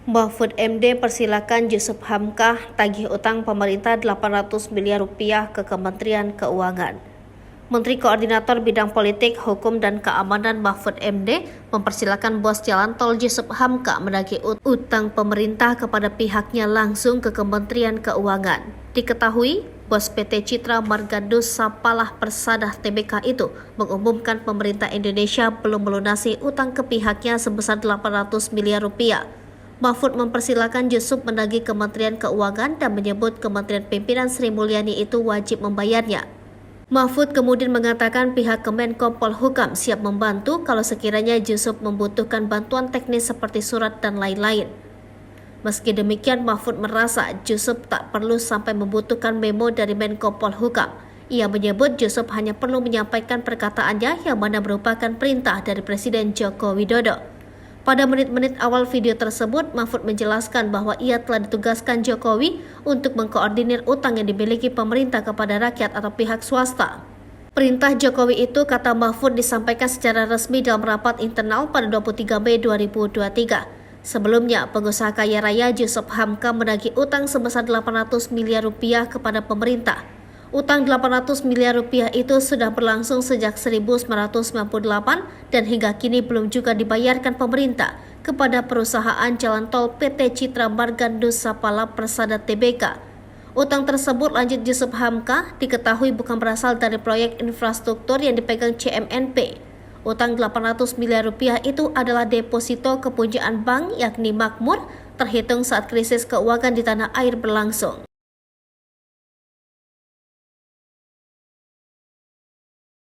Mahfud MD persilakan Yusuf Hamka tagih utang pemerintah 800 miliar rupiah ke Kementerian Keuangan. Menteri Koordinator Bidang Politik, Hukum, dan Keamanan Mahfud MD mempersilakan bos jalan tol Yusuf Hamka menagih utang pemerintah kepada pihaknya langsung ke Kementerian Keuangan. Diketahui, bos PT Citra Margando Sapalah Persada Tbk itu mengumumkan pemerintah Indonesia belum melunasi utang ke pihaknya sebesar 800 miliar rupiah. Mahfud mempersilakan Yusuf menagih Kementerian Keuangan dan menyebut Kementerian Pimpinan Sri Mulyani itu wajib membayarnya. Mahfud kemudian mengatakan pihak Kemenko Polhukam siap membantu kalau sekiranya Yusuf membutuhkan bantuan teknis seperti surat dan lain-lain. Meski demikian, Mahfud merasa Yusuf tak perlu sampai membutuhkan memo dari Menko Polhukam. Ia menyebut Yusuf hanya perlu menyampaikan perkataannya yang mana merupakan perintah dari Presiden Joko Widodo. Pada menit-menit awal video tersebut, Mahfud menjelaskan bahwa ia telah ditugaskan Jokowi untuk mengkoordinir utang yang dimiliki pemerintah kepada rakyat atau pihak swasta. Perintah Jokowi itu, kata Mahfud, disampaikan secara resmi dalam rapat internal pada 23 Mei 2023. Sebelumnya, pengusaha kaya raya Yusuf Hamka menagih utang sebesar 800 miliar rupiah kepada pemerintah. Utang 800 miliar rupiah itu sudah berlangsung sejak 1998 dan hingga kini belum juga dibayarkan pemerintah kepada perusahaan jalan tol PT Citra Margando Sapalah Persada Tbk. Utang tersebut, lanjut Yusuf Hamka, diketahui bukan berasal dari proyek infrastruktur yang dipegang CMNP. Utang 800 miliar rupiah itu adalah deposito kepunyaan bank yakni Makmur terhitung saat krisis keuangan di tanah air berlangsung.